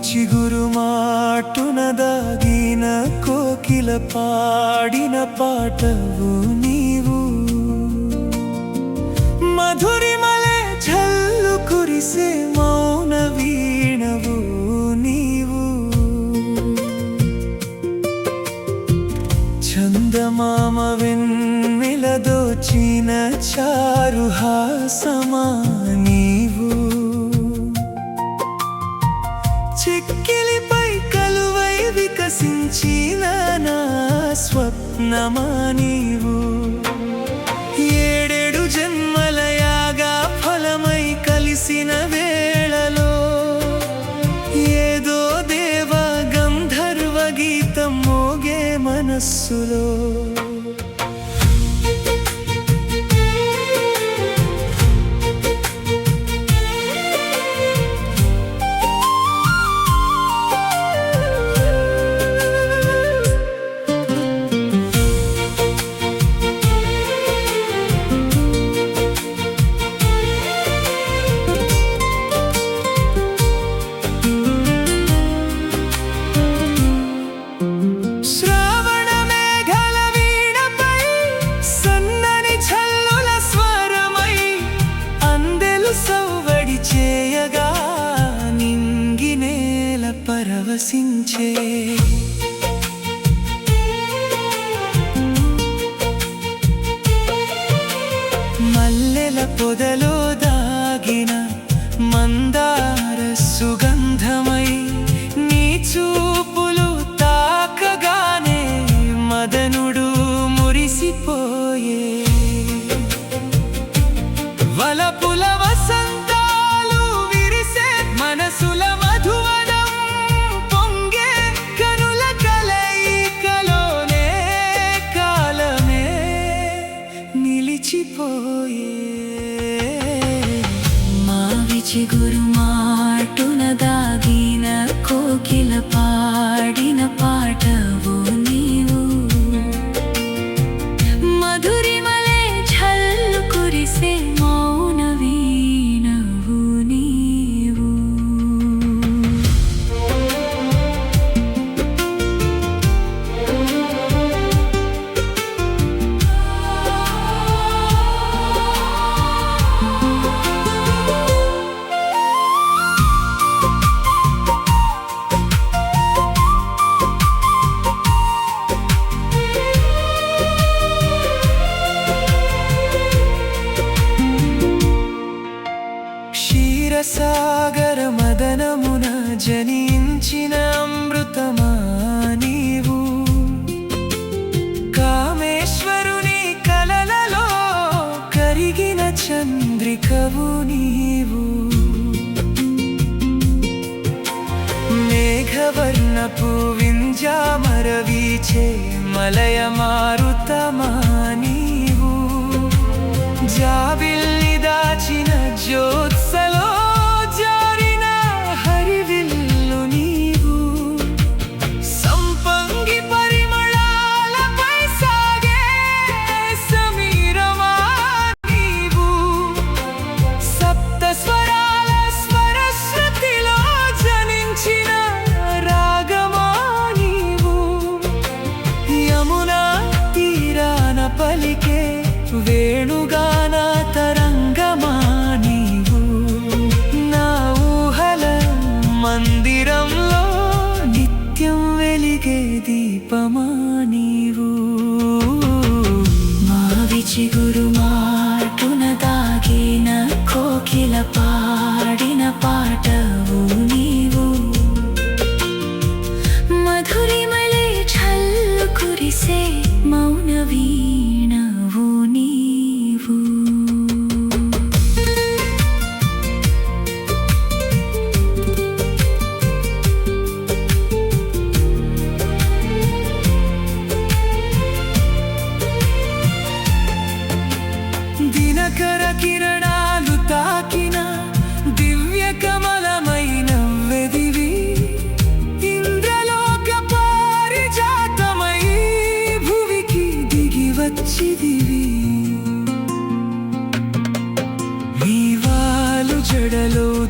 చిగురు మాటున దాగిన కోకిల పాడిన పాటవు నీవు, మధురిమలే జల్లు కురిసే మౌన వీణవు నీవు, చందమామ వెన్నెల దోచిన చారుహాసమా నీవు, చిక్కిలిపై కలువై వికసించిన నా స్వప్నమా నీవు, ఏడేడు జన్మల యాగా ఫలమై కలిసిన వేళలో ఏదో దేవ గంధర్వ గీతం మోగే మనస్సులో. పరవశించే మల్లెల పొదలో దాగిన మందార సుగంధమై నీ చూపులు తాకగానే మదనుడు మురిసిపోయే, వలపుల వసంతాలు విరిసే మనసుల చిగురు మాటున దాగిన కోకిల పాడిన పాటవు నీవు, మధురిమలే జల్లు కురిసే మౌన వీణవు నీవు. సాగర మదనమున జనించిన అమృతమా నీవు, కామేశ్వరుని కలలలో కరిగిన చంద్రికవు నీవు, మేఘవర్ణపు వింజామర వీచే మలయ మారుతమా నీవు, జాబిల్లి దాచిన జ్యోత్సలో జారిన హరివిల్లు నీవు, సంపంగి పరిమళాలపై సాగే సమీరమా నీవు, సప్త స్వరాల స్వరశృతిలో జనించిన రాగమా నీవు, యమునా తీరాన పలికే వేణుగాన తరంగమా నీవు.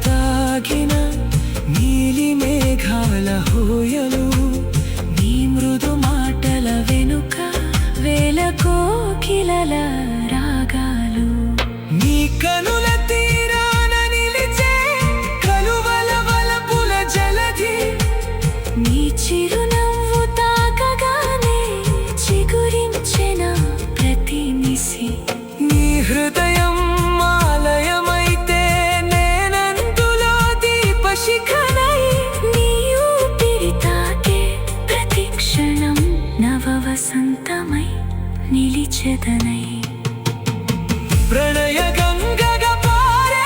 దాగిన నీలి మేఘాల హోయలు, నీ మృదు మాటల వెనుక వేల కోకిలల రాగాలు. నీ కనుల తీరాన నిలిచే కలువల వలపుల జలధి, నీ చిరునవ్వు తాకగానే చిగురించెన ప్రతి నిసి. నీ హృదయం ఆలయమైతే నేనందులో దీపశిఖనై, నీ ఊపిరి తాకే ప్రతి క్షణం నవ వసంతమై నిలిచెదనై. ప్రణయ గంగగా పారే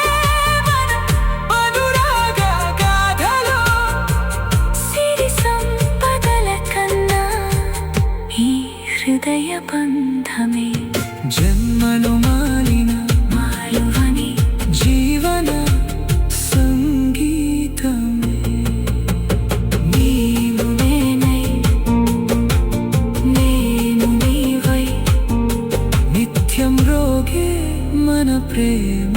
మన అనురాగ గాథలో, సిరి సంపదల కన్నా ఈ హృదయ బంధమే జన్మను మాలిన మాలువని జీవన సంగీతమే. నీవు నేనై నేను నీవై నిత్యం రోగే మన ప్రేమ